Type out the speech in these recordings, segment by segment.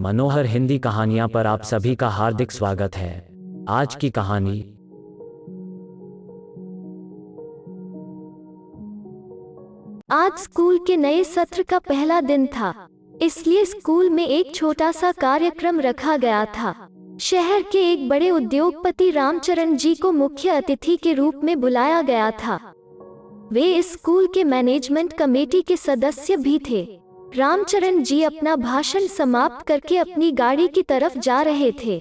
मनोहर हिंदी कहानियां पर आप सभी का हार्दिक स्वागत है। आज की कहानी आज स्कूल के नए सत्र का पहला दिन था, इसलिए स्कूल में एक छोटा सा कार्यक्रम रखा गया था। शहर के एक बड़े उद्योगपति रामचरण जी को मुख्य अतिथि के रूप में बुलाया गया था। वे इस स्कूल के मैनेजमेंट कमेटी के सदस्य भी थे। रामचरण जी अपना भाषण समाप्त करके अपनी गाड़ी की तरफ जा रहे थे।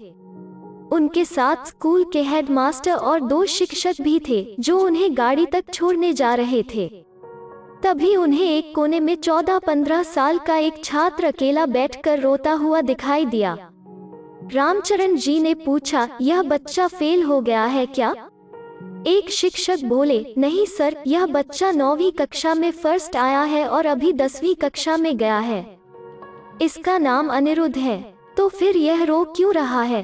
उनके साथ स्कूल के हेडमास्टर और 2 शिक्षक भी थे जो उन्हें गाड़ी तक छोड़ने जा रहे थे। तभी उन्हें एक कोने में 14-15 साल का एक छात्र अकेला बैठकर रोता हुआ दिखाई दिया। रामचरण जी ने पूछा, यह बच्चा फेल हो गया है क्या? एक शिक्षक बोले, नहीं सर, यह बच्चा 9वीं कक्षा में फर्स्ट आया है और अभी 10वीं कक्षा में गया है। इसका नाम अनिरुद्ध है। तो फिर यह रो क्यों रहा है?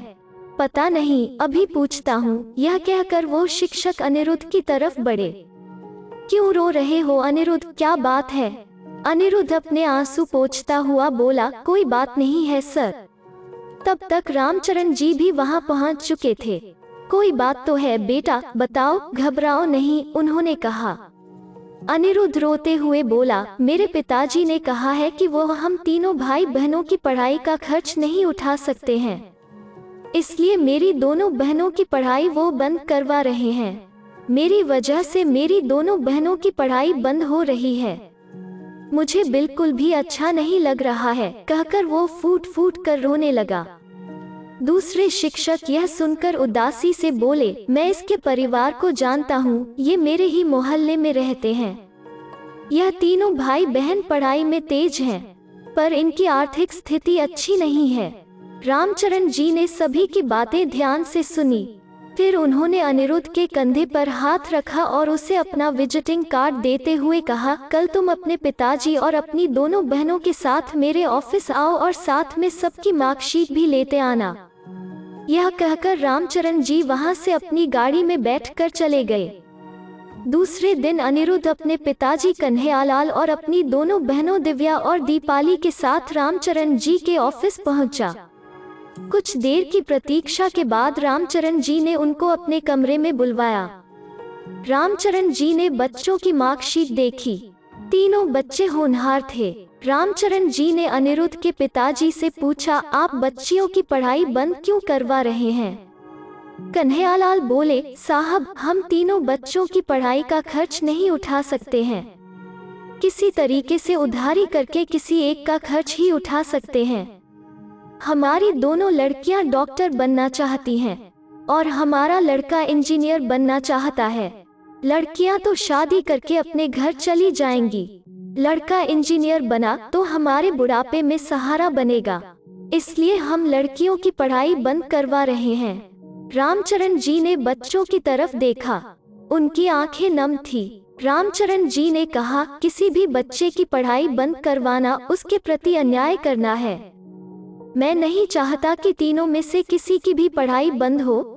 पता नहीं, अभी पूछता हूँ। यह कहकर वो शिक्षक अनिरुद्ध की तरफ बढ़े। क्यों रो रहे हो अनिरुद्ध, क्या बात है? अनिरुद्ध अपने आंसू पोंछता हुआ बोला, कोई बात नहीं है सर। तब तक रामचरण जी भी वहाँ पहुँच चुके थे। कोई बात तो है बेटा, बताओ, घबराओ नहीं, उन्होंने कहा। अनिरुद्ध रोते हुए बोला, मेरे पिताजी ने कहा है कि वो हम तीनों भाई बहनों की पढ़ाई का खर्च नहीं उठा सकते हैं, इसलिए मेरी दोनों बहनों की पढ़ाई वो बंद करवा रहे हैं। मेरी वजह से मेरी दोनों बहनों की पढ़ाई बंद हो रही है। मुझे बिल्कुल भी अच्छा नहीं लग रहा है, कहकर वो फूट फूट कर रोने लगा। दूसरे शिक्षक यह सुनकर उदासी से बोले, मैं इसके परिवार को जानता हूँ, ये मेरे ही मोहल्ले में रहते हैं। यह तीनों भाई बहन पढ़ाई में तेज हैं, पर इनकी आर्थिक स्थिति अच्छी नहीं है। रामचरण जी ने सभी की बातें ध्यान से सुनी। फिर उन्होंने अनिरुद्ध के कंधे पर हाथ रखा और उसे अपना विजिटिंग कार्ड देते हुए कहा, कल तुम अपने पिताजी और अपनी दोनों बहनों के साथ मेरे ऑफिस आओ और साथ में सबकी मार्कशीट भी लेते आना। यह कहकर रामचरण जी वहां से अपनी गाड़ी में बैठकर चले गए। दूसरे दिन अनिरुद्ध अपने पिताजी कन्हैयालाल और अपनी दोनों बहनों दिव्या और दीपाली के साथ रामचरण जी के ऑफिस पहुंचा। कुछ देर की प्रतीक्षा के बाद रामचरण जी ने उनको अपने कमरे में बुलवाया। रामचरण जी ने बच्चों की मार्कशीट देखी। तीनों बच्चे होनहार थे। रामचरण जी ने अनिरुद्ध के पिताजी से पूछा, आप बच्चियों की पढ़ाई बंद क्यों करवा रहे हैं? कन्हैयालाल बोले, साहब, हम तीनों बच्चों की पढ़ाई का खर्च नहीं उठा सकते हैं। किसी तरीके से उधारी करके किसी एक का खर्च ही उठा सकते हैं। हमारी दोनों लड़कियां डॉक्टर बनना चाहती हैं और हमारा लड़का इंजीनियर बनना चाहता है। लड़कियां तो शादी करके अपने घर चली जाएंगी। लड़का इंजीनियर बना तो हमारे बुढ़ापे में सहारा बनेगा, इसलिए हम लड़कियों की पढ़ाई बंद करवा रहे हैं। रामचरण जी ने बच्चों की तरफ देखा। उनकी आंखें नम थी। रामचरण जी ने कहा, किसी भी बच्चे की पढ़ाई बंद करवाना उसके प्रति अन्याय करना है। मैं नहीं चाहता कि तीनों में से किसी की भी पढ़ाई बंद हो।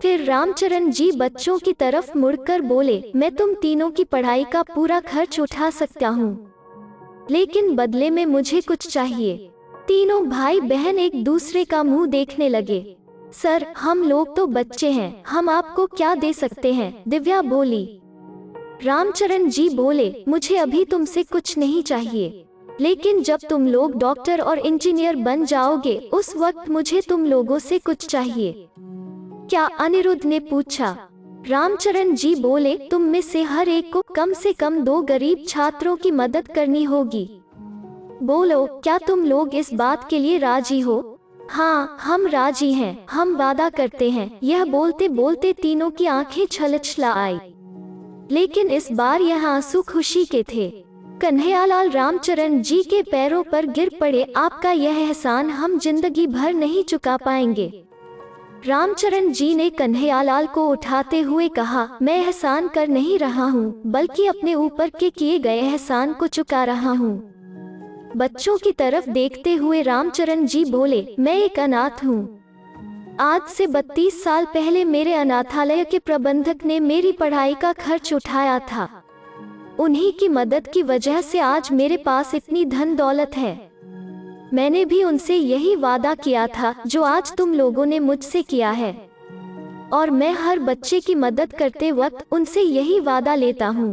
फिर रामचरण जी बच्चों की तरफ मुड़कर बोले, मैं तुम तीनों की पढ़ाई का पूरा खर्च उठा सकता हूँ, लेकिन बदले में मुझे कुछ चाहिए। तीनों भाई बहन एक दूसरे का मुंह देखने लगे। सर, हम लोग तो बच्चे हैं, हम आपको क्या दे सकते हैं? दिव्या बोली। रामचरण जी बोले, मुझे अभी तुमसे कुछ नहीं चाहिए, लेकिन जब तुम लोग डॉक्टर और इंजीनियर बन जाओगे उस वक्त मुझे तुम लोगों से कुछ चाहिए। क्या? अनिरुद्ध ने पूछा। रामचरण जी बोले, तुम में से हर एक को कम से कम 2 गरीब छात्रों की मदद करनी होगी। बोलो, क्या तुम लोग इस बात के लिए राजी हो? हाँ, हम राजी हैं, हम वादा करते हैं। यह बोलते बोलते तीनों की आंखें छलछला आई, लेकिन इस बार यह आंसू खुशी के थे। कन्हैयालाल रामचरण जी के पैरों पर गिर पड़े। आपका यह एहसान हम जिंदगी भर नहीं चुका पाएंगे। रामचरण जी ने कन्हैयालाल को उठाते हुए कहा, मैं एहसान कर नहीं रहा हूँ, बल्कि अपने ऊपर के किए गए एहसान को चुका रहा हूँ। बच्चों की तरफ देखते हुए रामचरण जी बोले, मैं एक अनाथ हूँ। आज से 32 साल पहले मेरे अनाथालय के प्रबंधक ने मेरी पढ़ाई का खर्च उठाया था। उन्हीं की मदद की वजह से आज मेरे पास इतनी धन दौलत है। मैंने भी उनसे यही वादा किया था जो आज तुम लोगों ने मुझसे किया है, और मैं हर बच्चे की मदद करते वक्त उनसे यही वादा लेता हूँ।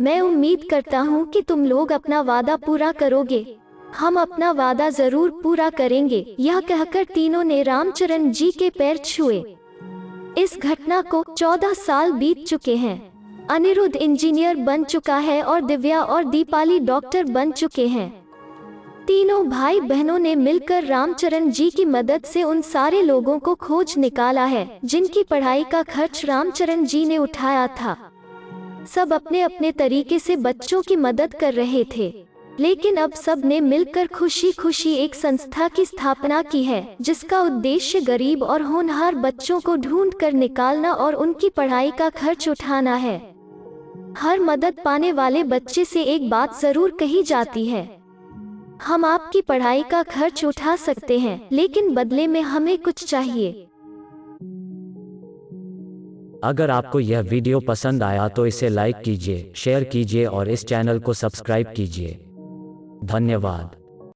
मैं उम्मीद करता हूँ कि तुम लोग अपना वादा पूरा करोगे। हम अपना वादा जरूर पूरा करेंगे। यह कहकर तीनों ने रामचरण जी के पैर छुए। इस घटना को 14 साल बीत चुके हैं। अनिरुद्ध इंजीनियर बन चुका है और दिव्या और दीपाली डॉक्टर बन चुके हैं। तीनों भाई बहनों ने मिलकर रामचरण जी की मदद से उन सारे लोगों को खोज निकाला है जिनकी पढ़ाई का खर्च रामचरण जी ने उठाया था। सब अपने अपने तरीके से बच्चों की मदद कर रहे थे, लेकिन अब सब ने मिलकर खुशी खुशी एक संस्था की स्थापना की है जिसका उद्देश्य गरीब और होनहार बच्चों को ढूंढ कर निकालना और उनकी पढ़ाई का खर्च उठाना है। हर मदद पाने वाले बच्चे से एक बात जरूर कही जाती है, हम आपकी पढ़ाई का खर्च उठा सकते हैं, लेकिन बदले में हमें कुछ चाहिए। अगर आपको यह वीडियो पसंद आया तो इसे लाइक कीजिए, शेयर कीजिए और इस चैनल को सब्सक्राइब कीजिए। धन्यवाद।